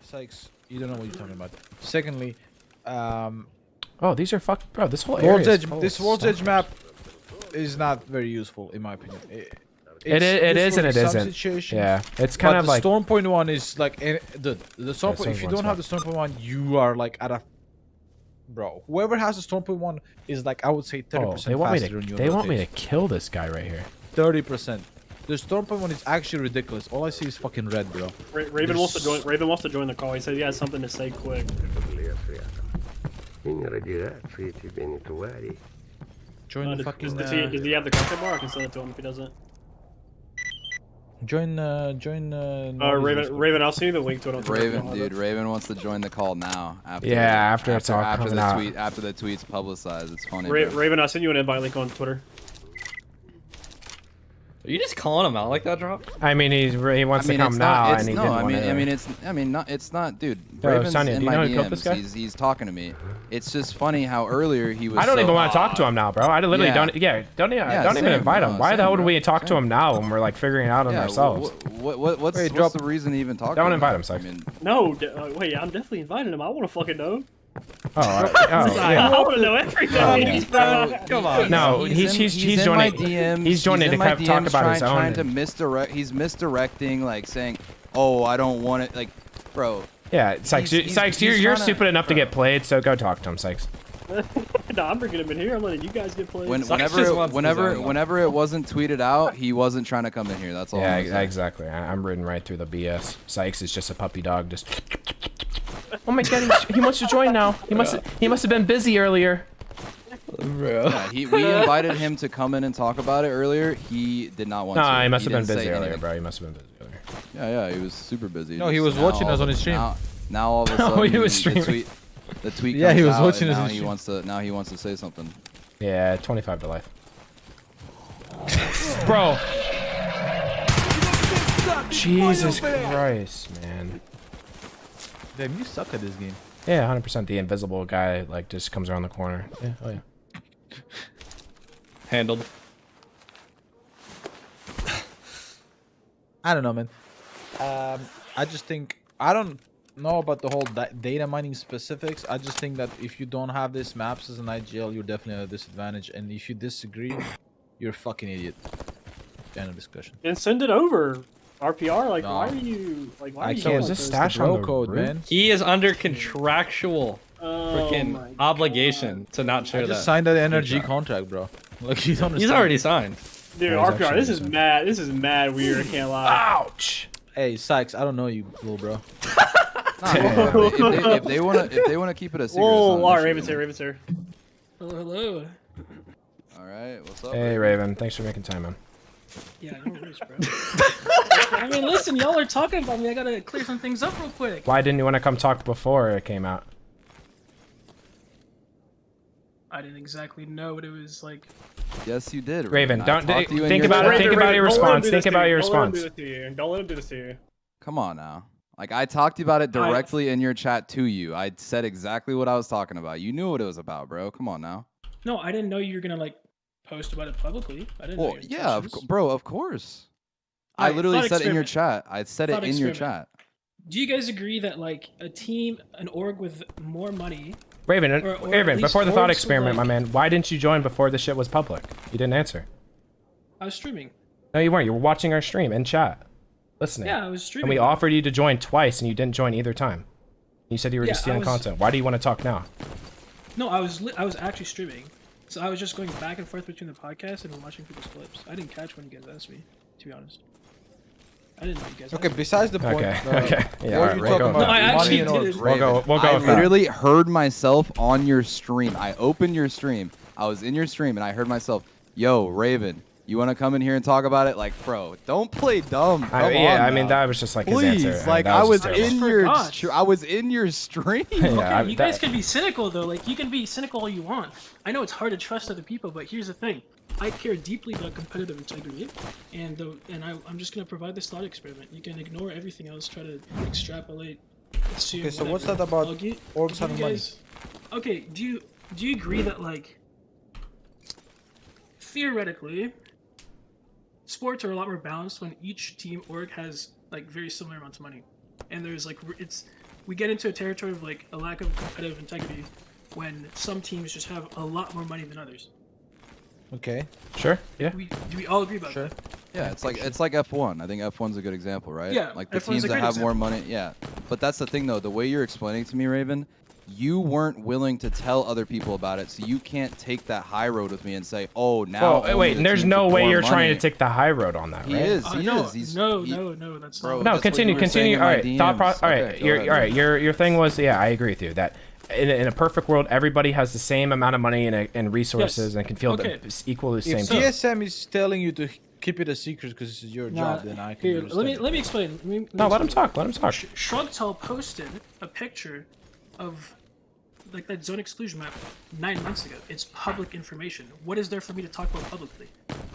Sykes, you don't know what you're talking about. Secondly, Oh, these are bro. This whole area. This World's Edge map is not very useful in my opinion. It is and it isn't. Situations, yeah, it's kind of the like Storm Point 1 is like the Storm Point. If you one's don't have the Storm Point 1, you are like at a bro. Whoever has the Storm Point 1 is like I would say 30% they want me faster to. than you. They want me to kill this guy right here. 30%. The Storm Point 1 is actually ridiculous. All I see is fucking red, bro. Raven wants to join. Raven wants to join the call. He said he has something to say quick. Join the fucking. Does he have the content bar? I can send it to him if he doesn't. Join. Raven, I'll send you the link to it on Twitter. Raven, dude, Raven wants to join the call now. After it's all coming out. After the tweet's publicized, it's funny. Raven, I'll send you an invite link on Twitter. Are you just calling him out like that, Drop? I mean, he wants to come now, and he didn't want to. It's not, dude. Yo, Raven's Sonya, in do you my know who killed this guy? DMs. He's talking to me. It's just funny how earlier he was. I don't so even want to talk to him now, bro. I literally Yeah. don't. Yeah, don't even invite him. Why the hell would we talk to him now when we're like figuring it out on ourselves? What's the reason to even talk? Don't to invite him, him, Sykes. I mean, No, wait, I'm definitely inviting him. I want to fucking know. Yeah. I want to know everything. Come on. No, he's joining. He's joining to my talk DMs about his own. trying to misdirect. He's misdirecting, like saying, "Oh, I don't want it." Like, bro. Yeah, Sykes. Sykes, you're stupid enough to get played, so go talk to him, Sykes. No, I'm bringing him in here. I'm letting you guys get played. Whenever it wasn't tweeted out, he wasn't trying to come in here. That's all. Yeah, exactly. I'm reading right through the BS. Sykes is just a puppy dog, just. Oh my god, he wants to join now. He must have been busy earlier. Bro. Yeah, we invited him to come in and talk about it earlier. He did not want to. No, he must have been didn't busy say earlier, anything. bro. He must have been busy earlier. Yeah, he was super busy. No, he was watching us on his stream. Now all of a sudden, he was streaming. The tweet. Yeah, he was comes out, watching and us on now he stream. wants to. Now he wants to say something. Yeah, 25 to life. Bro. Jesus Christ, man. Damn, you suck at this game. Yeah, 100%. The invisible guy like just comes around the corner. Yeah, oh yeah. Handled. I don't know, man. I just think I don't know about the whole data mining specifics. I just think that if you don't have this maps as an IGL, you're definitely at a disadvantage. And if you disagree, you're a fucking idiot. End of discussion. And send it over. RPR, like, No. why are you, like, why are I you can't. doing Is this this? stash Bro on the code, roof? man. He is under contractual Oh my freaking God. obligation to not I share just that. signed that energy contract, bro. Like you don't. He's understand. already signed. Dude, Yeah, he's RPR, actually this is decent. mad. This is mad weird. I can't lie. Ouch. Hey, Sykes, I don't know you, little bro. If they wanna keep it a secret. Whoa, it's not all an right, issue. Raven's here. Raven's here. Hello. All right, what's up? Hey Raven, thanks for making time, man. Yeah, no worries, bro. I mean, listen, y'all are talking about me. I gotta clear some things up real quick. Why didn't you want to come talk before it came out? I didn't exactly know what it was like. Yes, you did. Raven, I don't talked to you in think your about it. chat. Think about your Don't let him response. do Think this to about you. your Don't let him response. do this to you. Don't let him do this to you. Come on now. Like I talked about it directly in your chat to you. I said exactly what I was talking about. You knew what it was about, bro. Come on now. No, I didn't know you were gonna like post about it publicly. I didn't know Well, your yeah, intentions. bro, of course. I Alright, literally thought said it in your experiment. chat. I said it Thought in your experiment. chat. Do you guys agree that like a team, an org with more money? Raven, or at Raven, least before the thought orgs with, experiment, my like- man, why didn't you join before this shit was public? You didn't answer. I was streaming. No, you weren't. You were watching our stream in chat, listening. Yeah, I was And streaming. we offered you to join twice, and you didn't join either time. You said you were Yeah, just I stealing was- content. Why do you want to talk now? No, I was actually streaming. So I was just going back and forth between the podcast and watching people's clips. I didn't catch when you guys asked me, to be honest. I didn't know you guys. Okay, asked me. besides the point. Okay, okay. Yeah, what alright, are you we'll talking go about? with No, I that. actually Money and did. orgs. We'll go with I that. literally heard myself on your stream. I opened your stream. I was in your stream and I heard myself, "Yo, Raven, you want to come in here and talk about it?" Like, bro, don't play dumb. Come Yeah, on I mean now. that was just like Please, his answer. like that I was just terrible. in your, forgot. I was in your stream. Yeah, Okay, you guys can be cynical though. Like you can be cynical all you want. I know it's hard to trust other people, but here's the thing: I care deeply about competitive integrity, and I'm just gonna provide this thought experiment. You can ignore everything else, try to extrapolate, assume. Okay, so what's whatever. that about I'll gi- orgs give having you money? guys- Okay, do you agree that like theoretically, sports are a lot more balanced when each team org has like very similar amounts of money, and there's like we get into a territory of like a lack of competitive integrity when some teams just have a lot more money than others. Okay. Sure. Yeah. Do we all agree about Sure. that? Yeah, it's like F1. I think F1's a good example, right? Yeah, Like the F1's teams a that great have more example. money. Yeah, but that's the thing though. The way you're explaining to me, Raven, you weren't willing to tell other people about it, so you can't take that high road with me and say, "Oh, now." Well, only wait. the There's teams no with way more you're trying money- to take the high road on that, He right? is. He no, is. He's, no, he- no, that's Bro, not. No, that's what continue, you were saying continue. in All my right, thought DMs. pro- all right, Okay, go you're, ahead. all right. Your thing was, yeah, I agree with you that in a perfect world, everybody has the same amount of money and resources Yes. and can feel Okay. equally the same. If thing. TSM is telling you to keep it a secret because it's your Nah, job, then I can here, understand. let me explain. No, let him talk. Let him talk. Shrugtel posted a picture of like that zone exclusion map 9 months ago. It's public information. What is there for me to talk about publicly?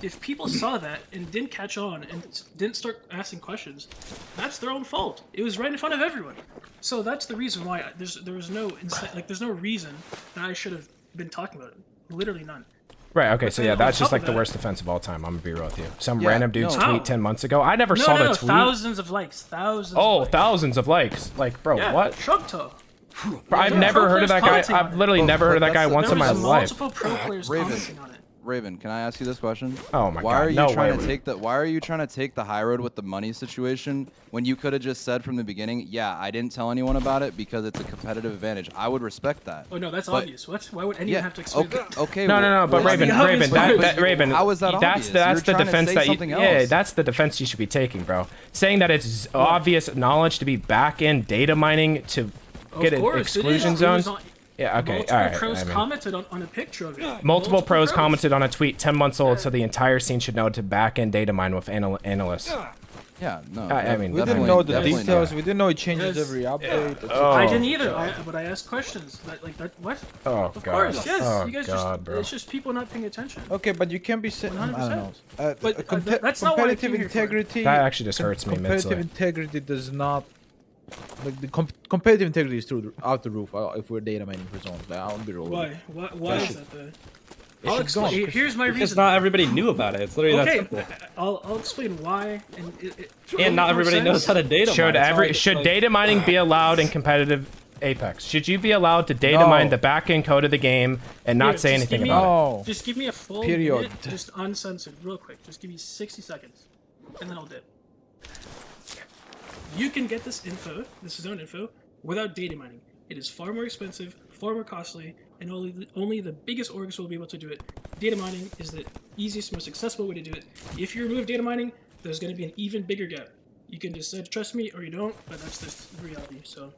If people saw that and didn't catch on and didn't start asking questions, that's their own fault. It was right in front of everyone. So that's the reason why there was no there's no reason that I should have been talking about it. Literally none. Right. Okay. So yeah, on that's just top of like the that- worst offense of all time. I'm gonna be real with you. Some Yeah, random dude's no. tweet How? 10 months ago. I never No, saw no, the no, tweet. thousands of likes. Thousands. Oh, of likes. thousands of likes. Like, bro, Yeah, what? Shrugtel. Bro, I've Yeah, never pro heard of players that guy. commenting on I've it. literally never heard of that But guy that's- once There in my was life. multiple pro players Raven. commenting on it. Raven, can I ask you this question? Oh my why God, Are you no trying way. to take the Why are you trying to take the high road with the money situation when you could have just said from the beginning, "Yeah, I didn't tell anyone about it because it's a competitive advantage." I would respect that. Oh no, that's But- obvious. What? Why would anyone Yeah. have to explain Okay. that? Okay. No, no, no. But well, Raven, the obvious Raven, part. that Raven. How is that That's obvious? that's You're the trying to defense say that you. something Yeah, else. that's the defense you should be taking, bro. Saying that it's obvious knowledge to be back in data mining to get Of an course, exclusion it is. zones. It was on- Yeah. Okay. Multiple All right. pros I mean, commented on a picture of it. multiple pros commented on a tweet 10 months old, so the entire scene should know to back end data mine with analysts. Yeah. No. I mean, We didn't definitely- know the definitely details. not. We didn't know it changes Yes. every update. It's Oh. I didn't either. But I asked questions. Like that. What? Oh Of God. course, yes. Oh You guys God, just. bro. It's just people not paying attention. Okay, but you can't be saying. I don't 100%. know. But, that's not what I competitive came here for. integrity. That actually just hurts me Competitive immensely. integrity does not. Like the competitive integrity is out the roof if we're data mining for zones. Like, I'll be rolling. Why? Why is that though? It I'll should explain. go, 'cause- Here's my Because reason. not everybody knew about it. It's literally Okay, that simple. I'll explain why. And And not everybody knows how to data Should mine. It's every like- should like- data mining be allowed in competitive Apex? Should you be allowed to data No. mine the back end code of the game and not say anything about it? No. Just give me a full Period. minute, just uncensored, real quick. Just give me 60 seconds, and then I'll dip. You can get this info, this zone info, without data mining. It is far more expensive, far more costly, and only the biggest orgs will be able to do it. Data mining is the easiest, most accessible way to do it. If you remove data mining, there's going to be an even bigger gap. You can decide to trust me or you don't, but that's just the reality. So,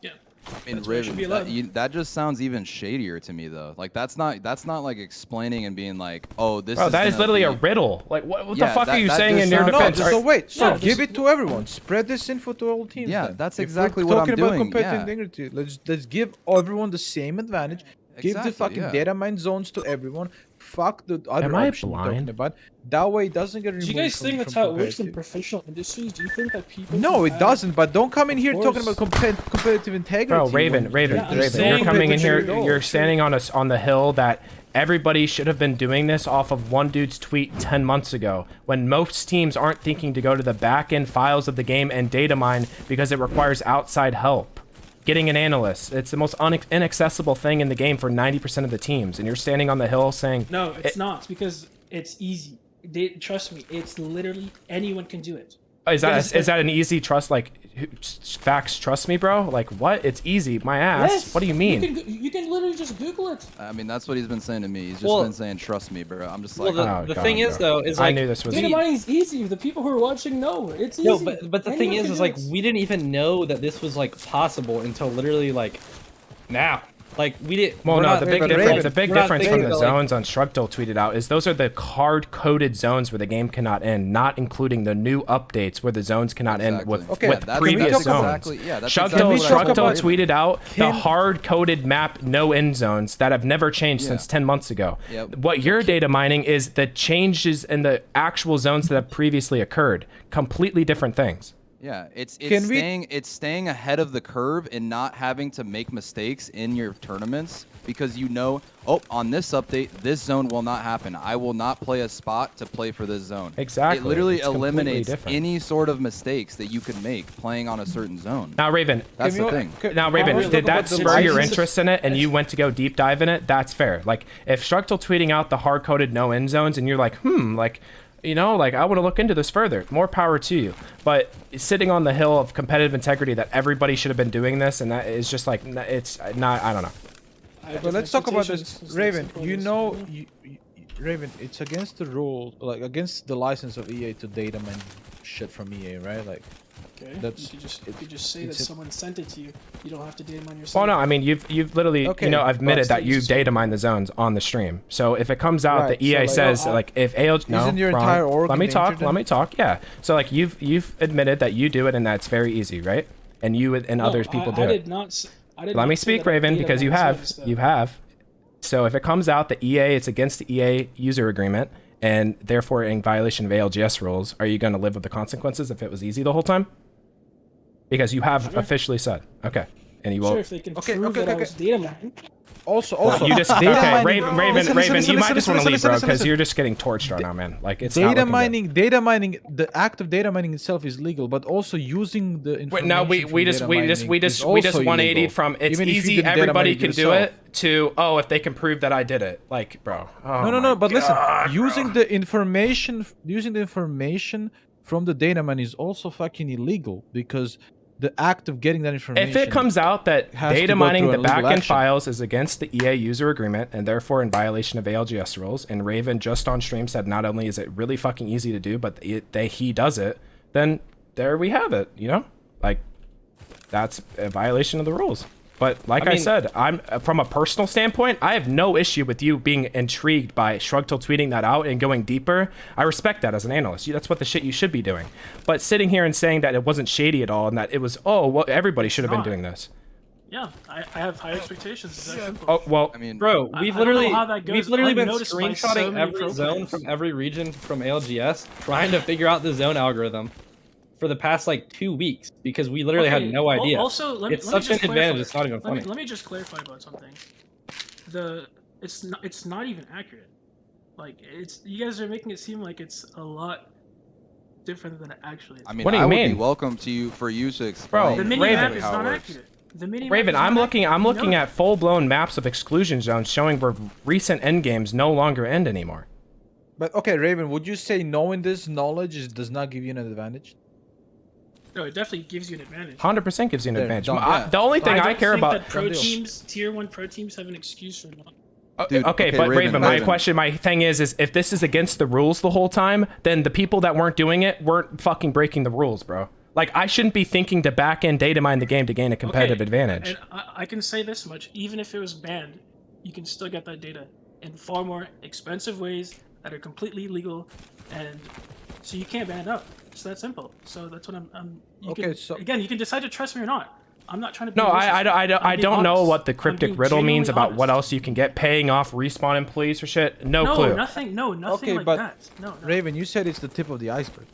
yeah. I mean, That's why it should Raven, be allowed. that just sounds even shadier to me, though. Like that's not like explaining and being like, "Oh, this." Bro, that is gonna literally a be- riddle. Like, what the Yeah, fuck are you that saying just in your sounds- No, defense? just so wait. So No, give just- it to everyone. Spread this info to all teams. Yeah, then. that's If we're exactly what I'm talking about doing, competitive yeah. integrity. Let's give everyone the same advantage. Give the Exactly, fucking yeah. data mine zones to everyone. Fuck the other Am I option we're talking blind? about. That way it doesn't get removed. Do you guys from- think that's from how it works in competitive. professional industries? Do you think that people? No, who it have- doesn't. But don't come in here talking course. about competitive integrity. Bro, Raven, when- Raven, Yeah, I'm Raven, saying you're coming in here. competitive You're integrity. standing on the hill that everybody should have been doing this off of one dude's tweet 10 months ago, when most teams aren't thinking to go to the back end files of the game and data mine because it requires outside help. Getting an analyst, it's the most inaccessible thing in the game for 90% of the teams, and you're standing on the hill saying, No, it's not. It's because it's easy. Trust me, it's literally anyone can do it. is Because that an easy trust? Like, facts, trust me, bro. Like, what? It's easy. My ass. Yes, What do you mean? You can literally just Google it. I mean, that's what he's been saying to me. He's just Well- been saying, "Trust me, bro." I'm just Well, like, Oh, the God, thing is, bro. though, is I like knew this was. Data mining is easy. The people who are watching know it's easy. no, but the thing Anyone can is do like it. we didn't even know that this was like possible until literally like now. Like we didn't. Well, we're no, not the big thinking, difference, like, the big we're not difference from thinking the that, like, zones on Shrugtel tweeted out is those are the hard-coded zones where the game cannot end, not including the new updates where the zones cannot end with, Exactly. Okay, with that's- previous can we talk zones. exactly- yeah, that's Shrugtel, exactly what I talk told about- Shrugtel tweeted out the Can- hard-coded map no end zones that have never changed Yeah. since 10 months ago. Yep. What you're data mining is the changes in the actual zones that have previously occurred. Completely different things. Yeah, it's Can we- staying ahead of the curve and not having to make mistakes in your tournaments because you know, oh, on this update, this zone will not happen. I will not play a spot to play for this zone. Exactly. It literally It's completely eliminates different. any sort of mistakes that you could make playing on a certain zone. Now, Raven. That's the thing. Now, Raven, let's did talk about that the spur your license. interest in it and you went to go deep dive in it? That's fair. Like, if Structal tweeting out the hard-coded no end zones and you're like, like, you know, like, I want to look into this further, more power to you. But sitting on the hill of competitive integrity that everybody should have been doing this, and that is just like, it's not, I don't know. But let's talk about this, Expectations is Raven. simple You as, know, yeah. Raven, it's against the rule, like against the license of EA to data mine shit from EA, right? Like, Okay. That's- you could just say that it's a- someone sent it to you. You don't have to data mine yourself. Well, no, I mean, you've literally, Okay, you know, admitted but that you still- data mine the zones on the stream. So if it comes out Right, that EA so, like, says, no, I- like, if ALG, no, Isn't your wrong. entire org Let me talk, endangered let then? me talk, yeah. So, like, you've admitted that you do it and that's very easy, right? And you and No, others people do I it. did not. I did Let not me say speak, that I Raven, data because you mine have. zones, though. You have. So if it comes out that EA, it's against the EA user agreement, and therefore in violation of ALGS rules, are you going to live with the consequences if it was easy the whole time? Because you have Sure. officially said. Okay. And you Sure, will. if they can Okay, prove okay, that I okay. was data mining. also, You just data okay, mining- Raven, Listen, Raven. listen, You might listen, just want to listen, leave, bro, listen, because listen. you're just getting torched right now, man. Like it's not Data looking good. mining, the act of data mining itself is legal, but also using the information. Wait, no, we from just data we mining just is 180'd illegal, from it's even if you easy, didn't data everybody mine it can do yourself. it, to oh, if they can prove that I did it, like, bro. Oh No, my but listen, God, using the information from the data mine is also fucking illegal because the act of getting that information. If it comes out that has to data go mining through the a legal backend action. files is against the EA user agreement and therefore in violation of ALGS rules, and Raven just on stream said not only is it really fucking easy to do, but he does it, then there we have it, you know? Like, that's a violation of the rules. But like I mean- said, I'm from a personal standpoint, I have no issue with you being intrigued by Shrugtal tweeting that out and going deeper. I respect that as an analyst. That's what the shit you should be doing. But sitting here and saying that it wasn't shady at all and that it was, oh, well, everybody should have been not. doing this. Yeah, I have high expectations. It's that simple. Oh, well, I mean, Bro, I we've don't know literally how that goes. we've literally been Unnoticed by so screenshotting many every pro zone players. from every region from ALGS, trying to figure out the zone algorithm for the past like 2 weeks because we literally had Okay, no al- idea. Also, let me, It's let me such an just advantage, clarify. it's not even Let me, funny. let me just clarify about something. It's not even accurate. Like you guys are making it seem like it's a lot different than it actually is. I mean, What do you I would mean? be welcome for you to explain. The mini Raven. map is how it not works. accurate. The mini Raven, map is I'm not looking accurate. You know at full-blown maps of exclusion zones showing where recent end games no longer end anymore. But okay, Raven, would you say knowing this knowledge does not give you an advantage? No, it definitely gives you an advantage. 100% gives you an There, advantage. done. Yeah. The only But thing I don't care think about that pro Done deal. teams, tier 1 pro teams, have an excuse for not. Dude, okay, okay, but Raven, my Raven. question, my thing is if this is against the rules the whole time, then the people that weren't doing it weren't fucking breaking the rules, bro. Like, I shouldn't be thinking to back end data mine the game to gain a competitive Okay, advantage. And I can say this much: even if it was banned, you can still get that data in far more expensive ways that are completely legal, and so you can't ban it out. It's that simple. So that's what you Okay, can, so- again, you can decide to trust me or not. I'm not trying to. Be No, malicious. I I'm being don't know honest. what the I'm cryptic being riddle means genuinely about what honest. else you can get paying off respawn employees for shit. No No, clue. nothing. No, nothing Okay, like but that. No. Raven, you said it's the tip of the iceberg.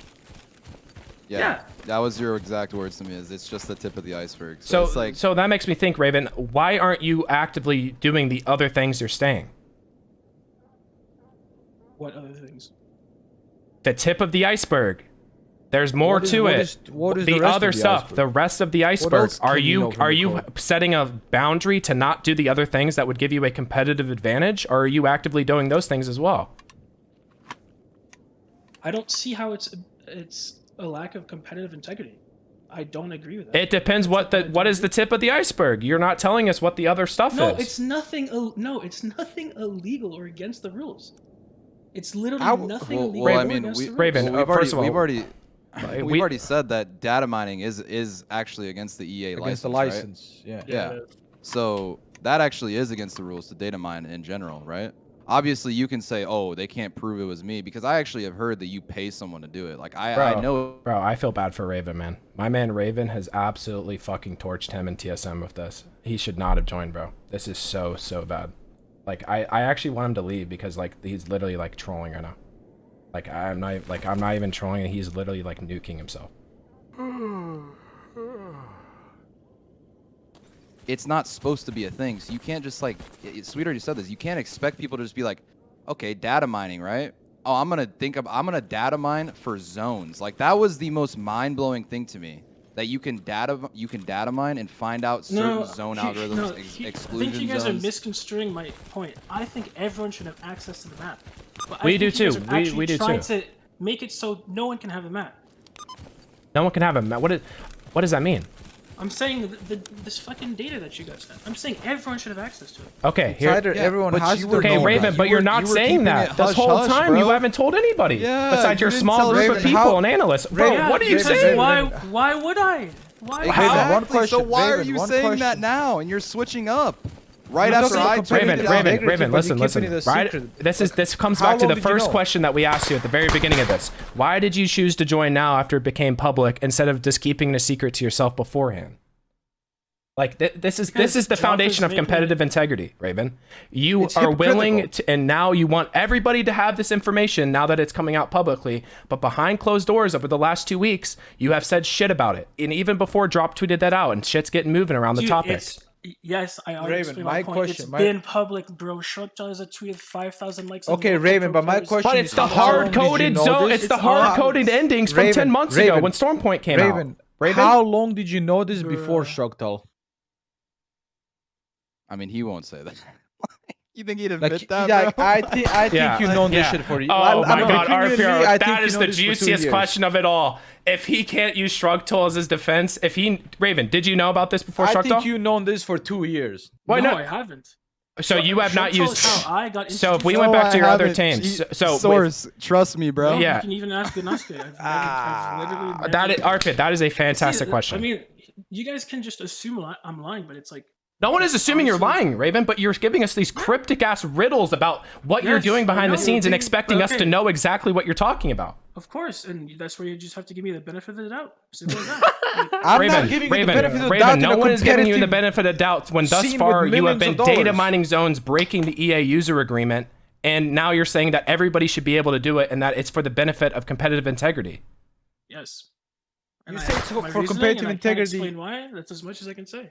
Yeah, that was your exact words to me. Is it's just the tip of the iceberg. So, it's like, so that makes me think, Raven, why aren't you actively doing the other things you're saying? What other things? The tip of the iceberg. There's more What is- to what it. is- what is the the rest of other the stuff? iceberg? The rest of the iceberg. else Are can you you know from are the you code? setting a boundary to not do the other things that would give you a competitive advantage, or are you actively doing those things as well? I don't see how it's a lack of competitive integrity. I don't agree with that. It depends what is the tip of the iceberg. You're not telling us what the other stuff No, is. it's nothing. No, it's nothing illegal or against the rules. It's literally How- nothing well, illegal well, I or mean, against we, the rules. Raven, well, first of all, we've already we- already said that data mining is actually against the EA Against the license, right? license, yeah. Yeah. So that actually is against the rules to data mine in general, right? Obviously, you can say, "Oh, they can't prove it was me," because I actually have heard that you pay someone to do it. Like I know. Bro, I feel bad for Raven, man. My man Raven has absolutely fucking torched him in TSM with this. He should not have joined, bro. This is so bad. Like I actually want him to leave because like he's literally like trolling right now. Like I'm not even trolling. He's literally like nuking himself. It's not supposed to be a thing. So you can't just like, Sweet already said this. You can't expect people to just be like, okay, data mining, right? Oh, I'm gonna data mine for zones. Like that was the most mind-blowing thing to me. That you can data mine and find out certain zone algorithms, I exclusion think you guys zones. are misconstruing my point. I think everyone should have access to the map. But We I do think you guys too. are actually We do trying too. to make it so no one can have the map. No one can have him. What does that mean? I'm saying this fucking data that you guys have. I'm saying everyone should have access to it. Okay, It's here. either Yeah, everyone but has you to were Okay, know Raven, that. but you're You not were saying keeping that. it This whole hush-hush, time you bro. haven't told anybody Yeah, besides you your didn't small tell group of Raven. people How- and analysts. Bro, Raven, what are you Raven, saying? Raven. Why would I? Why? Raven, one Exactly. So question, why are Raven, you one saying that question. now? And you're switching up right You're after talking I about tweeted Raven, it out. Raven, integrity, Raven, but listen, you're keeping listen. it a Right, secret. this comes How back to long the did you first know? question that we asked you at the very beginning of this. Why did you choose to join now after it became public instead of just keeping it a secret to yourself beforehand? Like this is Because the Drop foundation is of making competitive integrity, Raven. You It's are willing hypocritical. to, and now you want everybody to have this information now that it's coming out publicly. But behind closed doors over the last 2 weeks, you have said shit about it, and even before Drop tweeted that out, and shit's getting moving around the Dude, topic. Yes, I already Raven, explained my my point. question- It's my- been public, bro. Shotjar has a tweet with 5,000 likes. on Okay, multiple Raven, pro but my players. question But is it's the how long did you hard-coded know zone. this? It's the It's hard-coded endings from 10 months ago Raven, when Stormpoint came Raven, out. Raven, how long did you know this before Bruh. Shogtal? I mean, he won't say that. You think he'd admit Like, that, bro? I think Yeah, you've known this yeah. shit for you. Oh my god, RPR, I that think is you know the this for 2 juiciest years. question of it all. If he can't use Shrugtal as his defense, Raven, did you know about this before I Shrugtal? think you've known this for 2 years. Why no, not? I haven't. So you have not Shotjar used. is how I got So if introduced we to went it. back to your other haven't. teams, so with- Source, trust me, bro. No, Yeah. you can even ask Gnoska. I've literally never- that is, Arpit, that is a fantastic See, question. I mean, you guys can just assume I'm lying, but it's like No one is assuming you're honestly- lying, Raven, but you're giving us these cryptic ass riddles about what you're Yes, doing I behind the know, scenes and dude, expecting but us to okay. know exactly what you're talking about. Of course, and that's where you just have to give me the benefit of the doubt. Simple as that. Like, I'm Raven, not giving Raven, you the benefit of the Raven, doubt no in a one is giving you the competitive benefit of doubt when thus scene far with you have millions been of data dollars. mining zones, breaking the EA user agreement, and now you're saying that everybody should be able to do it and that it's for the benefit of competitive integrity. yes. You And say I it's have my for reasoning, competitive and I can't integrity. explain why. That's as much as I can say.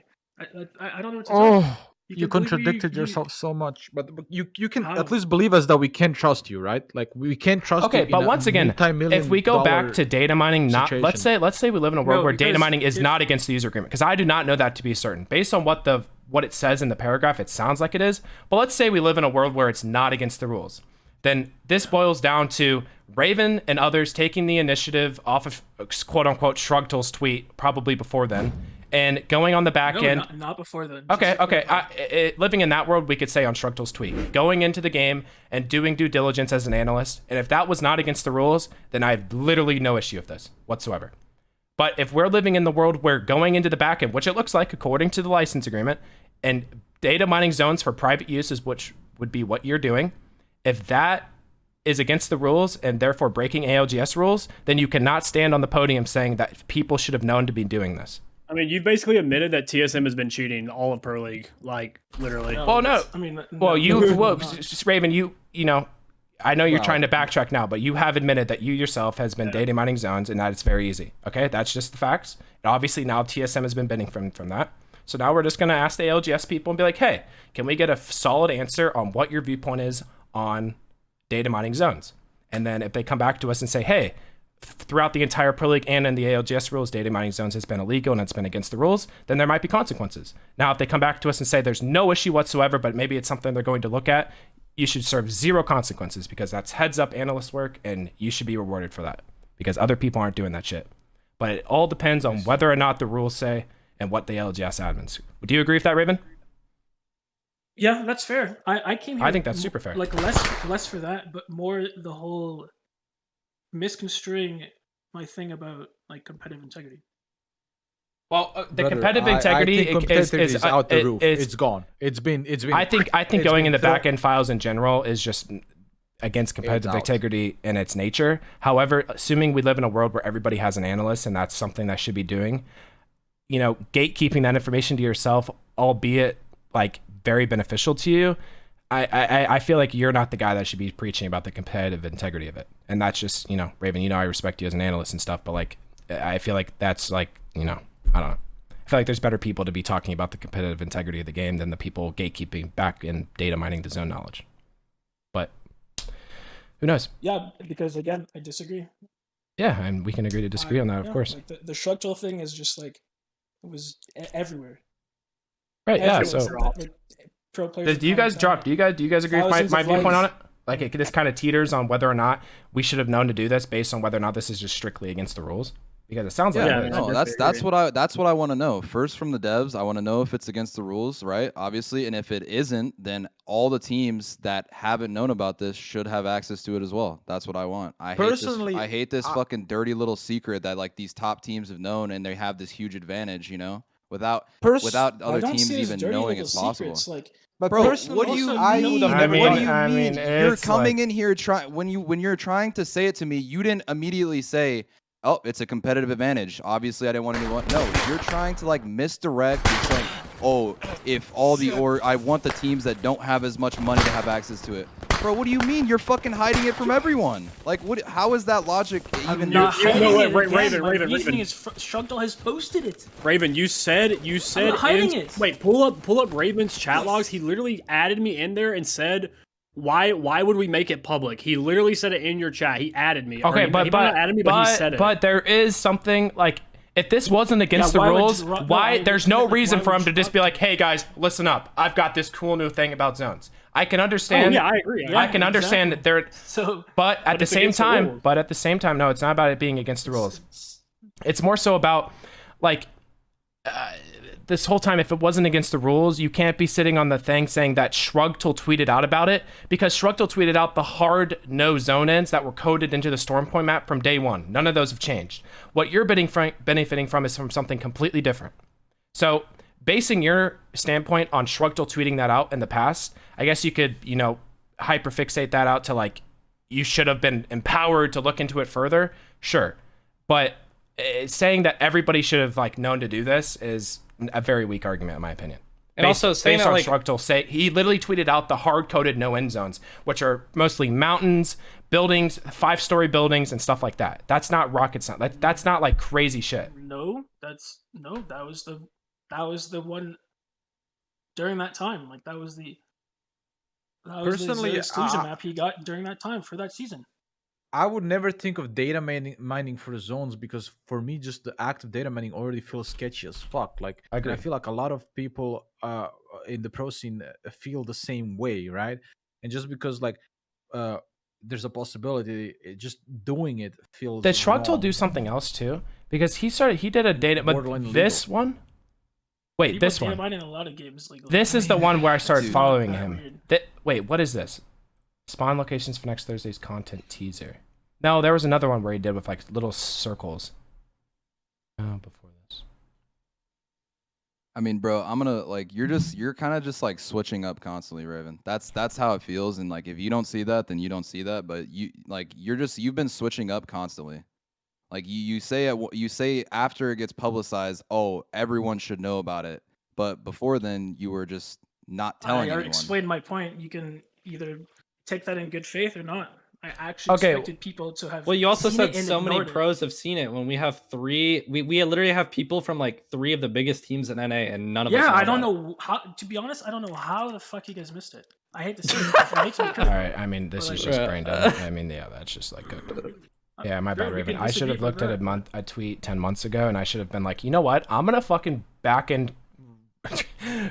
I don't know what to say. Oh, you can believe contradicted you- yourself so much. But you can How? at least believe us that we can trust you, right? Like we can't trust you. Okay, in but a once again, multi-million if we go back dollar to data mining, not situation. let's say we live in a world No, where data because mining is if- not against the user agreement, because I do not know that to be certain. Based on what it says in the paragraph, it sounds like it is. But let's say we live in a world where it's not against the rules. Then this boils down to Raven and others taking the initiative off of quote unquote Shrugtal's tweet, probably before then, and going on the back No, end. not before then. Okay, Just- okay. Living in that world, we could say on Shrugtal's tweet, going into the game and doing due diligence as an analyst. And if that was not against the rules, then I have literally no issue with this whatsoever. But if we're living in the world where going into the backend, which it looks like according to the license agreement, and data mining zones for private use is which would be what you're doing, if that is against the rules and therefore breaking ALGS rules, then you cannot stand on the podium saying that people should have known to be doing this. I mean, you've basically admitted that TSM has been cheating all of Pro League, like literally. Well, no. I mean, Well, Raven, you know, I know you're Well- trying to backtrack now, but you have admitted that you yourself has been data mining zones and that it's very easy. Okay, that's just the facts. And obviously now TSM has been benning from that. So now we're just gonna ask the ALGS people and be like, hey, can we get a solid answer on what your viewpoint is on data mining zones? And then if they come back to us and say, hey, throughout the entire Pro League and in the ALGS rules, data mining zones has been illegal and it's been against the rules, then there might be consequences. Now, if they come back to us and say there's no issue whatsoever, but maybe it's something they're going to look at, you should serve zero consequences because that's heads up analyst work and you should be rewarded for that because other people aren't doing that shit. But it all depends on whether or not the rules say and what the ALGS admins. Do you agree with that, Raven? Yeah, that's fair. I came here. I think that's super fair. Like less for that, but more the whole misconstruing my thing about like competitive integrity. Well, the Brother, competitive I integrity think competitive is out the roof. is- It's gone. It's been. I think it's going been in the thrown- back end files in general is just against competitive out. integrity in its nature. However, assuming we live in a world where everybody has an analyst and that's something that should be doing, you know, gatekeeping that information to yourself, albeit like very beneficial to you, I feel like you're not the guy that should be preaching about the competitive integrity of it. And that's just, you know, Raven, you know I respect you as an analyst and stuff, but like I feel like that's like, you know, I don't know. I feel like there's better people to be talking about the competitive integrity of the game than the people gatekeeping back and data mining the zone knowledge. But who knows? Yeah, because again, I disagree. Yeah, and we can agree to disagree on that, of Yeah, course. Like the structural thing is just like it was everywhere. Right? Yeah. Everywhere. So, Like, pro players. do you guys drop? Do you guys agree with Thousands my of viewpoint on likes. it? Like, this kind of teeters on whether or not we should have known to do this based on whether or not this is just strictly against the rules. Because it sounds like Yeah, it is. no, I that's what I want to know. First from the devs, I want to know if it's against the rules, right? Obviously, and if it isn't, then all the teams that haven't known about this should have access to it as well. That's what I want. Personally, I hate this fucking dirty little secret that like these top teams have known and they have this huge advantage, you know, without Pers- other teams even knowing it's possible. Like, But Bro, personally, what do you I mean? would have I never. mean- What do you I mean? mean, You're it's coming like- in here when you're trying to say it to me, you didn't immediately say, "Oh, it's a competitive advantage." Obviously, I didn't want anyone. No, you're trying to like misdirect. You're saying, "Oh, if all the I want the teams that don't have as much money to have access to it." Bro, what do you mean? You're fucking hiding it from everyone. Like, what? How is that logic even? not you- hiding no, it wait, again. Raven, My Raven, reasoning Raven. is Struggle has posted it. Raven, you said not hiding it. Wait, pull up Raven's chat logs. He literally added me in there and said, "Why would we make it public?" He literally said it in your chat. He added me. Or Okay, he but might not added me, but he said it. But there is something like, if this wasn't against Yeah, the why would rules, you- no, why? I There's understand, no like, reason why for would him to you just be not- like, "Hey guys, listen up. I've got this cool new thing about zones." I can Oh understand. yeah, I agree. Yeah, I can understand that there. So But at the it's same against the time, rules. no, it's not about it being against the rules. It's more so about like this whole time. If it wasn't against the rules, you can't be sitting on the thing saying that Shrugtul tweeted out about it, because Shrugtul tweeted out the hard no zone ends that were coded into the Stormpoint map from day one. None of those have changed. What you're benefiting from is from something completely different. So basing your standpoint on Shrugtul tweeting that out in the past, I guess you could, you know, hyperfixate that out to like, you should have been empowered to look into it further. Sure. But saying that everybody should have like known to do this is a very weak argument in my opinion. And also saying based that, on like- Shrugtul, he literally tweeted out the hard-coded no end zones, which are mostly mountains, buildings, 5-story buildings, and stuff like that. That's not rocket science. That's not like crazy shit. that was the one during that time. Like that was the Personally, exclusion map he got during that time for that season. I would never think of data mining for the zones, because for me, just the act of data mining already feels sketchy as fuck. Like, I agree. I feel like a lot of people in the pro scene feel the same way, right? And just because like there's a possibility, just doing it feels. Did Shrugtul wrong. do something else too? Because he did a data, but Borderline this one. Wait, People this data one. mine in a lot of games legally. This is the one where I started Dude. following Not him. weird. Wait, what is this? Spawn locations for next Thursday's content teaser. No, there was another one where he did with like little circles. Oh, before this. I mean, bro, I'm gonna like you're kind of just like switching up constantly, Raven. That's how it feels, and like if you don't see that, then you don't see that. But you've been switching up constantly. Like you say after it gets publicized, oh, everyone should know about it. But before then, you were just not telling I already anyone. explained my point. You can either take that in good faith or not. I actually Okay. expected people to have. Well, you also seen said it and so many ignored it. pros have seen it. When we have three, we literally have people from like 3 of the biggest teams in NA, and none of us. Yeah, I don't about it. know how. To be honest, I don't know how the fuck you guys missed it. I hate to say it. It makes me All cry. right, I mean, this is just brain dead. I mean, yeah, that's just like good. Yeah, my bad, Sure, we Raven. can I should have disagree looked at about a tweet 10 months ago, and I should have been like, you know what? I'm gonna fucking back end.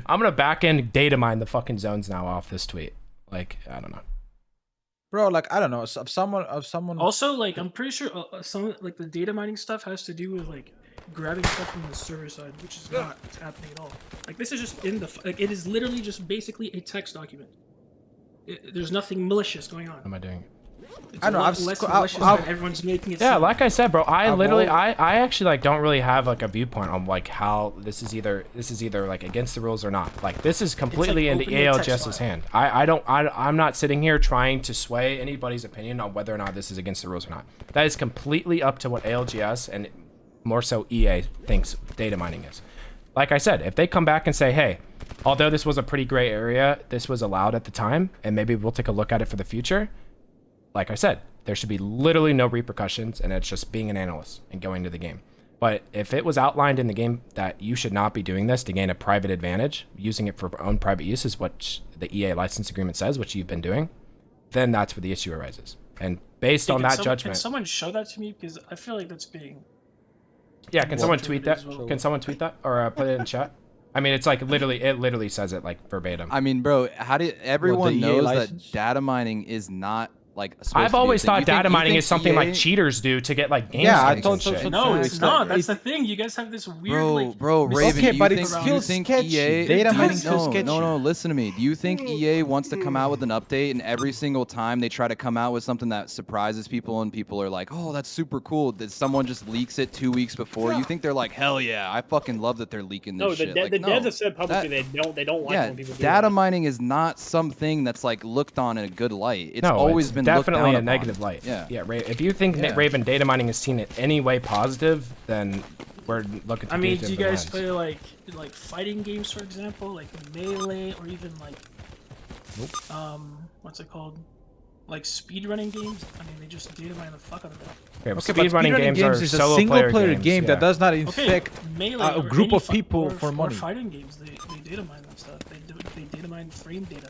I'm gonna back end data mine the fucking zones now off this tweet. Like, I don't know. Bro, like I don't know, of someone Also, like I'm pretty sure some like the data mining stuff has to do with like grabbing stuff from the server side, which is not happening at all. Like this is just in the like it is literally just basically a text document. There's nothing malicious going on. What am I doing? It's I know, a lot I've less sc- malicious I've- than everyone's making it. Yeah, seem. like I said, bro, I literally, all- I actually like don't really have like a viewpoint on like how this is either like against the rules or not. Like this is completely in the opening a text ALGS's file. hand. I'm not sitting here trying to sway anybody's opinion on whether or not this is against the rules or not. That is completely up to what ALGS and more so EA thinks data mining is. Like I said, if they come back and say, hey, although this was a pretty gray area, this was allowed at the time, and maybe we'll take a look at it for the future. Like I said, There should be literally no repercussions, and it's just being an analyst and going to the game. But if it was outlined in the game that you should not be doing this to gain a private advantage, using it for own private use is what the EA license agreement says, which you've been doing, then that's where the issue arises. And based on that judgment... Can someone show that to me? Because I feel like that's being... Yeah, can someone tweet that? Well. Can someone tweet that? Or put it in chat? I mean, it's like literally, it literally says it like verbatim. I mean, bro, how do everyone EA knows license? that data mining is not like supposed I've to be a always thing? thought You think- data you mining think is something EA like cheaters do to get like games. Yeah, I and thought so shit. too. No, It's it's like- not. That's the thing. You guys have this weird, Bro, Raven, Okay, do but you it's think, still you think sketchy. EA... Data mining's still no, sketchy. no, listen to me. Do you think EA wants to come out with an update and every single time they try to come out with something that surprises people and people are like, oh, that's super cool, that someone just leaks it 2 weeks before? You think they're like, hell yeah, I fucking love that they're leaking this No, the, shit. de- Like, the no, devs have said publicly that- they don't like yeah, when people do data that. mining is not something that's like looked on in a good light. It's No, always it's been definitely looked a down upon. negative light. Yeah. If you think Yeah. Raven data mining is seen in any way positive, then we're looking. I mean, do you guys lens. play like fighting games, for example, like Melee, or even like what's it called? Like speedrunning games? I mean, they just data mine the fuck out of that. Okay, but Okay, but speedrunning speedrunning games are is a solo single-player games, game yeah. that does not Okay, infect Melee a or group any of people or, for or money. fighting games, they data mine that stuff. They data mine frame data.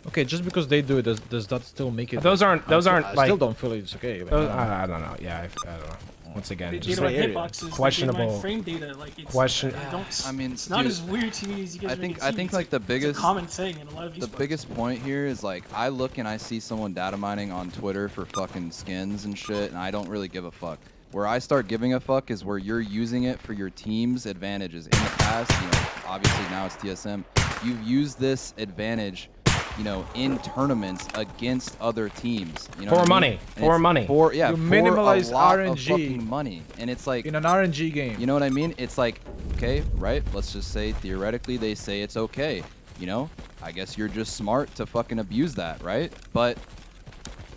Okay, just because they do it, does that still make it? Those aren't I like. still don't feel it's okay. Those, I don't know. Yeah, I don't know. Once again, They just data mine like hitboxes. questionable- They data mine frame data. Like it's question- I don't. I mean, it's not dude, as weird to me as you guys I make think it I seem. think It's like the it's biggest a common thing in a lot of the esports. biggest point here is like I look and I see someone data mining on Twitter for fucking skins and shit, and I don't really give a fuck. Where I start giving a fuck is where you're using it for your team's advantages. In the past, you know, obviously now it's TSM, you've used this advantage, you know, in tournaments against other teams. You know For what I mean? money. And For it's money. For yeah, You for minimalize a lot of RNG fucking money, and it's like in an RNG game. you know what I mean? It's like, okay, right? Let's just say theoretically they say it's okay. You know, I guess you're just smart to fucking abuse that, right? But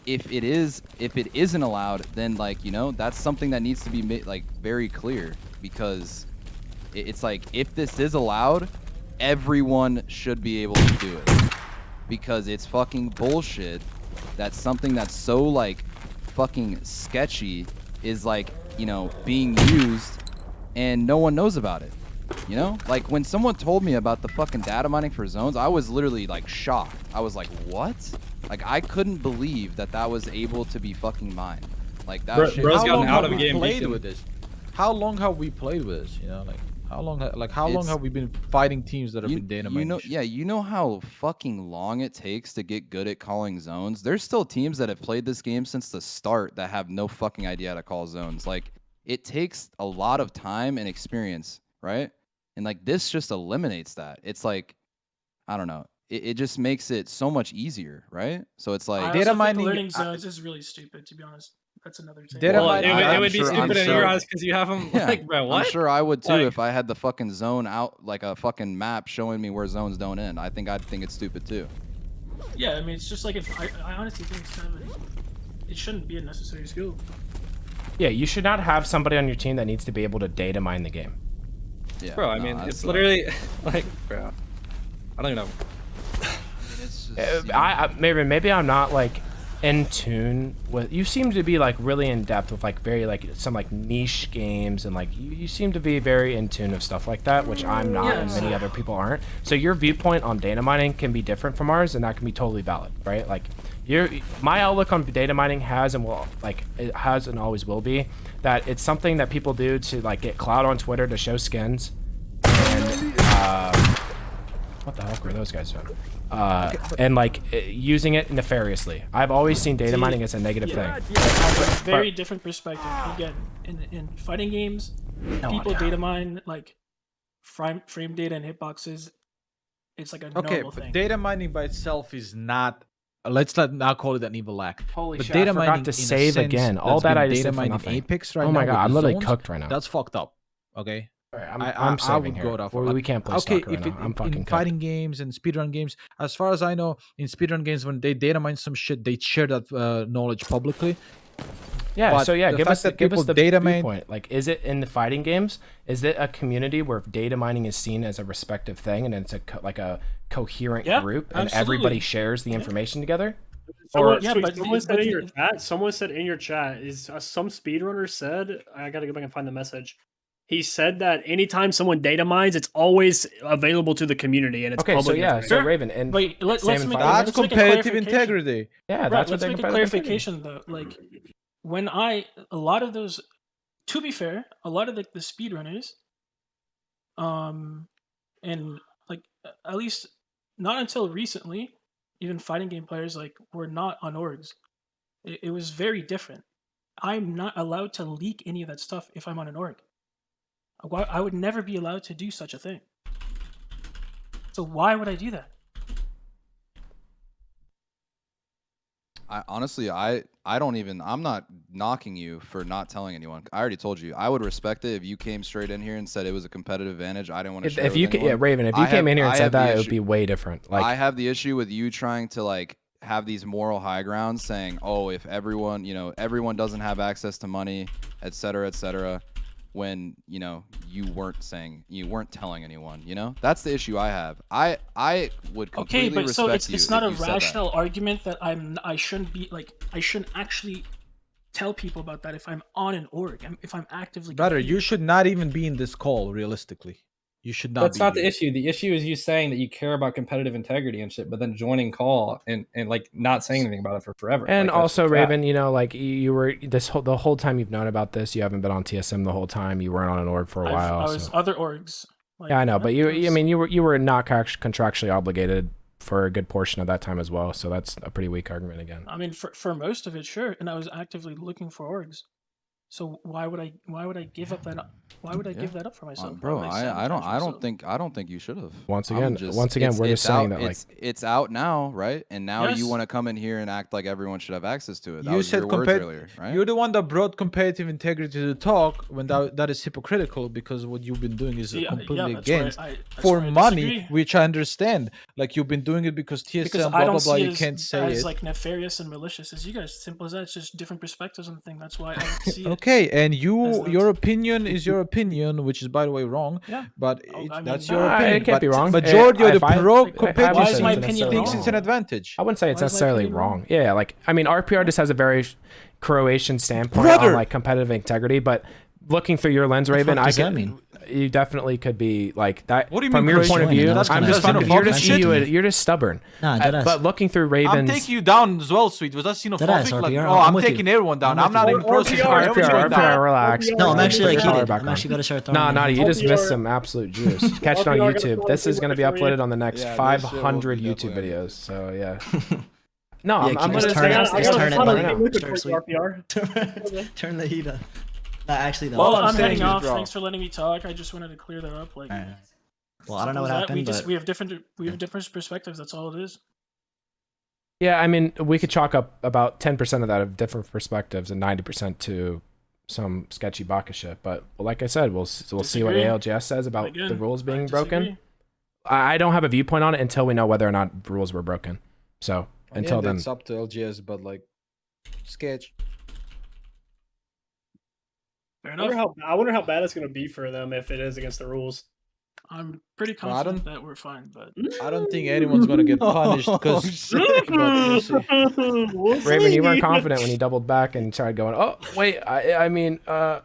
if it isn't allowed, then like, you know, that's something that needs to be made like very clear, because it's like if this is allowed, everyone should be able to do it, because it's fucking bullshit that something that's so like fucking sketchy is like, you know, being used and no one knows about it. You know, like when someone told me about the fucking data mining for zones, I was literally like shocked. I was like, what? Like I couldn't believe that that was able to be fucking mined. Like that Bro- shit. bro's How gotten long out have of we game played beacon. with this? How long have we played with this? You know, like how long? How long It's- have we been fighting teams that have been data you mining? know, shit? yeah, you know how fucking long it takes to get good at calling zones. There's still teams that have played this game since the start that have no fucking idea how to call zones. Like it takes a lot of time and experience, right? And like this just eliminates that. It's like, I don't know. It just makes it so much easier, right? So it's like, I Data also think mining- learning zones is really stupid, to be honest. That's another thing. Data Well, mining- it I'm would be sure- I'm stupid in sure- your eyes because you have them yeah, like, bro, what? I'm sure I would too Like- if I had the fucking zone out, like a fucking map showing me where zones don't end. I'd think it's stupid too. Yeah, I mean, it's just like I honestly think it's kind of it shouldn't be a necessary skill. Yeah, you should not have somebody on your team that needs to be able to data mine the game. Yeah, Bro, I no, mean, that's it's what literally like, bro, I don't even know. it's just, you know. Maybe I'm not like in tune with. You seem to be like really in depth with like very like some like niche games, and like you seem to be very in tune of stuff like that, which I'm not, and many other people aren't. So your viewpoint on data mining can be different from ours, and that can be totally valid, right? Like my outlook on data mining has and will, like it has and always will be, that it's something that people do to like get clout on Twitter to show skins, and what the heck were those guys doing? And like using it nefariously. I've always seen data mining as a negative thing. Very different perspective. Again, in fighting games, people data mine like frame data and hitboxes. It's like a Okay, normal but thing. data mining by itself is not. Let's not call it an evil act. Holy But shit, data I forgot mining to in a save sense again. All that's that been I just data did for mining nothing. Apex right Oh my now god, with I'm the literally zones, cooked right now. That's fucked up. Okay. Alright, I I'm saving would here. go that far. We Like, can't play okay, soccer right if now. it, I'm fucking in cooked. fighting games and speedrun games, as far as I know, in speedrun games when they data mine some shit, they share that knowledge publicly. Yeah, But so yeah, the give fact us that give us people the data mine- viewpoint. Like, is it in the fighting games? Is it a community where data mining is seen as a respective thing, and it's like a coherent Yeah, group, and absolutely. everybody shares the information together? Someone, yeah, Sweet, but someone said in your the- chat. Someone said in your chat is some speedrunner said. I gotta go back and find the message. He said that anytime someone data mines, it's always available to the community and it's Okay, so public. yeah, information. so Raven and Wait, let's Salmon make Fire- That's let's make a competitive clarification. integrity. yeah, Right, that's what let's they make a competitive integrity. clarification though. Like when a lot of those, to be fair, a lot of the speedrunners, and like at least not until recently, even fighting game players like were not on orgs. It was very different. I'm not allowed to leak any of that stuff if I'm on an org. I would never be allowed to do such a thing. So why would I do that? I'm not knocking you for not telling anyone. I already told you. I would respect it if you came straight in here and said it was a competitive advantage. I didn't want to share If with you could, anyone. yeah, Raven, if you came in here and said that, it would be way different. Like I have the issue with you trying to like have these moral high grounds saying, oh, if everyone, everyone doesn't have access to money, et cetera, when, you weren't telling anyone, That's the issue I have. I would completely Okay, but so respect it's you not if a you said that. rational argument that I shouldn't actually tell people about that if I'm on an org, if I'm actively Brother, competing. you should not even be in this call, realistically. You should not That's be not here. the issue. The issue is you saying that you care about competitive integrity and shit, but then joining call and like not saying anything about it for forever. And Like, that's also, just bad. Raven, like you were the whole time you've known about this, you haven't been on TSM the whole time. You weren't on an org for a while. I was so. other orgs. Like, Yeah, I know, but it was- you were not contractually obligated for a good portion of that time as well. So that's a pretty weak argument again. I mean, for most of it, sure, and I was actively looking for orgs. So why would I give up that? Why would I give that up for myself? Bro, Why would I sabotage don't myself? think you should have. Once again, we're just saying that like it's out now, right? And now you Yes. want to come in here and act like everyone should have access to it. That You was said your words earlier, right? You're the one that brought competitive integrity to the talk when that is hypocritical because what you've been doing is completely that's where against that's for where I money, disagree. which I understand. Like you've been doing it because TSM, Because blah I blah don't blah. see You it can't say as it. like nefarious and malicious as you guys. Simple as that. It's just different perspectives on the thing. That's why I don't see it. Okay, and as your that. opinion is your opinion, which is by the way wrong. Yeah. But I that's mean, your opinion. it can't be But wrong. Majority of the If I- pro I competitive wouldn't Why is say my it's opinion necessarily thinks it's an wrong. advantage. I wouldn't say it's Why is my necessarily opinion wrong. wrong? Yeah, like I mean, RPR just has a very Croatian standpoint Brother! on like competitive integrity, but looking through your lens, Raven, fuck does that could. mean? You definitely could be like that. What do you from mean your point of Croatian? view? That's I'm kinda- just that's you're kinda offensive. you're just stubborn. Nah, deadass. But looking through I'm Raven's taking you down as well, sweet. Was that Deadass, xenophobic? Like, RPR, oh, I'm I'm with you. taking everyone down. I'm I'm with not you. even processing. I was going down. RPR, relax. No, I'm actually like Power heated. back I'm on. actually gonna start throwing. No, my you hands. just missed some absolute juice. Catch it on RPR gonna YouTube. throw This a is going to be few for you. uploaded on the next Yeah, this shit will be 500 YouTube definitely videos. So yeah. No, Yeah, I'm keep going just to turn say it- just turn it like- Start Start RPR. Turn the heat up. Nah, actually, though. All Well, I'm I'm saying heading is, off. bro. Thanks for letting me talk. I just wanted to clear that up. Like, Alright. Well, I don't know what simple as that. happened, but We have different perspectives. That's all it is. Yeah, I mean, we could chalk up about 10% of that of different perspectives and 90% to some sketchy Baka shit. But like I said, we'll see what Disagree. ALGS says about Again, the rules I being broken. disagree. I don't have a viewpoint on it until we know whether or not the rules were broken. So until then, It's up to LGS, but like sketch. Fair I wonder enough. I wonder how bad it's gonna be for them if it is against the rules. I'm pretty Well, I confident that we're fine, but I don't think anyone's gonna get punished because. We'll Raven, you see. weren't confident when you doubled back and tried going, oh, wait, I mean, what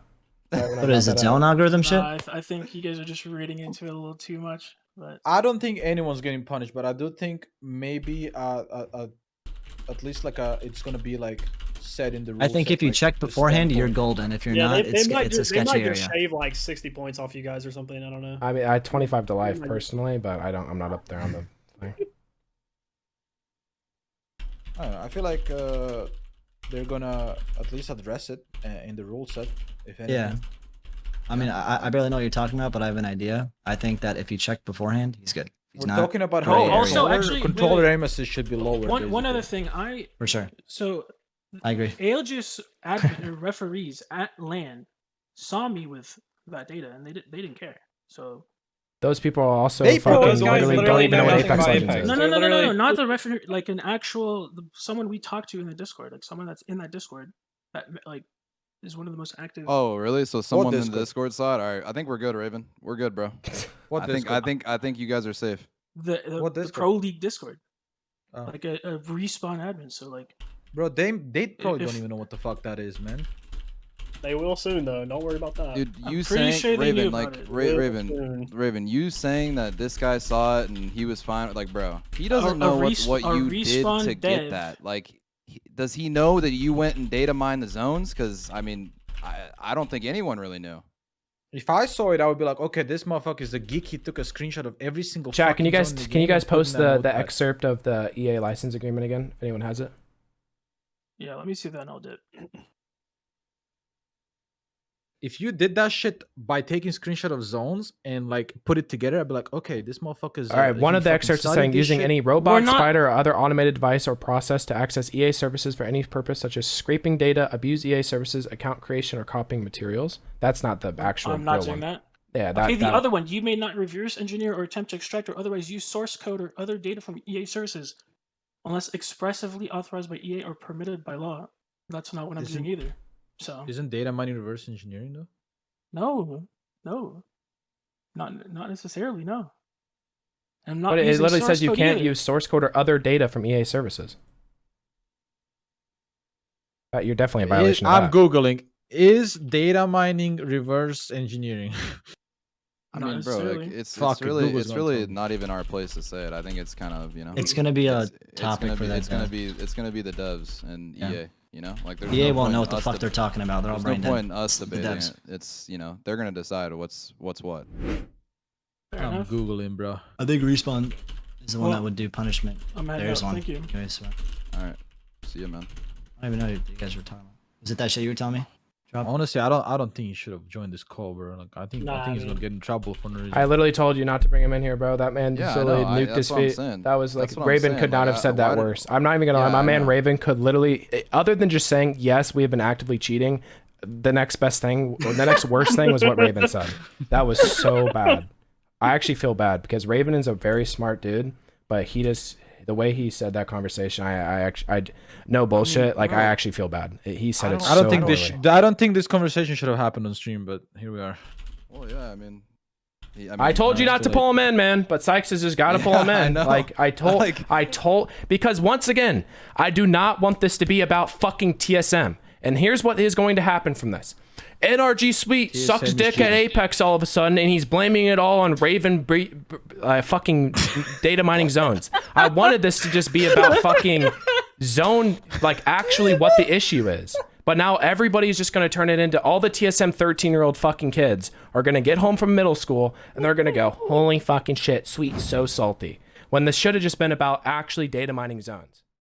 is it? Zone algorithm shit? nah, I think you guys are just reading into it a little too much. But I don't think anyone's getting punished, but I do think maybe at least like it's gonna be like said in the rules. I think that, if you like, check the beforehand, you're standpoint- golden. If you're Yeah, not, they it's might a just, they sketchy might just area. shave like 60 points off you guys or something. I don't know. I mean, I had 25 to life personally, but I'm not up there on the thing. I don't know, I feel like they're gonna at least address it in the rule set. If anything. Yeah. I mean, I barely know what you're talking about, but I have an idea. I think that if you check beforehand, he's good. If he's We're not, talking about gray how area. also, controller, actually, controller wait. aim assist should be lower. one other basically. thing, for sure. so I agree. ALGS referees at LAN saw me with that data, and they didn't care. So Those people are also They fucking those guys literally don't literally even know know what nothing Apex about Legends Apex. is. no, They're literally- not the referee, like an actual someone we talked to in the Discord, like someone that's in that Discord that like is one of the most active. Oh, really? So someone in the Discord? Discord side? All right, I think we're good, Raven. We're good, bro. What I think Discord? I think you guys are safe. the What the Discord? Pro League Discord. Oh. like a respawn admin. So like, Bro, they probably If- don't even know what the fuck that is, man. They will soon, though. Don't worry about that. Dude, I'm you pretty saying sure they knew Raven, about like it. Raven, Soon. Raven, you saying that this guy saw it and he was fine. Like, bro, he doesn't A know res- what a you did respawn to dev. get that. Like, does he know that you went and data mined the zones? Because I mean, I don't think anyone really knew. If I saw it, I would be like, okay, this motherfucker is a geek. He took a screenshot of every single. Chat, can you fucking guys zone in the can you game guys and put in post that the notepad. excerpt of the EA license agreement again? If anyone has it. yeah, let me see that node dip. If you did that shit by taking screenshot of zones and like put it together, I'd be like, okay, this motherfucker's. All right, one of the excerpts is saying using any robot, not- spider, or other automated device or process to access EA services for any purpose, such as scraping data, abuse EA services, account creation, or copying materials. That's not the actual I'm not real doing one. that. Yeah, that. Okay, the that- other one, you may not reverse engineer or attempt to extract or otherwise use source code or other data from EA services unless expressively authorized by EA or permitted by law. That's not what I'm doing either. So Isn't data mining reverse engineering though? no, not necessarily. No, I'm not. But it using literally source says you code can't either. use source code or other data from EA services. You're definitely in violation of I'm that. googling. Is data mining reverse engineering? I Not mean, bro, like, necessarily. it's Fuck it, really Google's gonna tell me. not even our place to say it. I think it's kind of, you know. It's gonna be a it's topic gonna for be, that. It's gonna be the devs and Yeah. EA. You know, like there's EA no won't point know in what the us fuck they're talking about. They're all There's brain no dead. point in us The debating devs. it. It's, you know, they're gonna decide what's what. Fair I'm enough. googling, bro. I think respawn is the one Well, that would do punishment. I'm heading There's out. one. Thank you. Anyway, so All right, see you, man. I don't even know what you guys were talking about. Was it that shit you were telling me? Drop. Honestly, I don't think you should have joined this call, bro. Like, I think Nah, he's gonna man. get in trouble for no reason. I literally told you not to bring him in here, bro. That man Yeah, I just literally know. nuked That's his what I'm feet. saying. That was like That's what I'm Raven saying. could not Like, have said why that did- worse. I'm not even gonna lie. Yeah, My I man know. Raven could literally, other than just saying yes, we have been actively cheating. The next best thing, or the next worst thing, was what Raven said. That was so bad. I actually feel bad because Raven is a very smart dude, but he just the way he said that conversation, I no bullshit. Like I bro. actually feel bad. He said it. I don't so think poorly. I don't think this conversation should have happened on stream, but here we are. Well, yeah, I mean, I told you it's not too to late. pull him in, man. But Sykes has just got to pull him Yeah, I in. know. Like I told, because once again, I do not want this to be about fucking TSM. And here's what is going to happen from this. NRG Sweet TSM sucks is dick at cheating. Apex all of a sudden, and he's blaming it all on Raven fucking data mining zones. I wanted this to just be about fucking zone, like actually what the issue is. But now everybody's just going to turn it into all the TSM 13-year-old fucking kids are going to get home from middle school and they're going to go, holy fucking shit, Sweet, so salty. When this should have just been about actually data mining zones.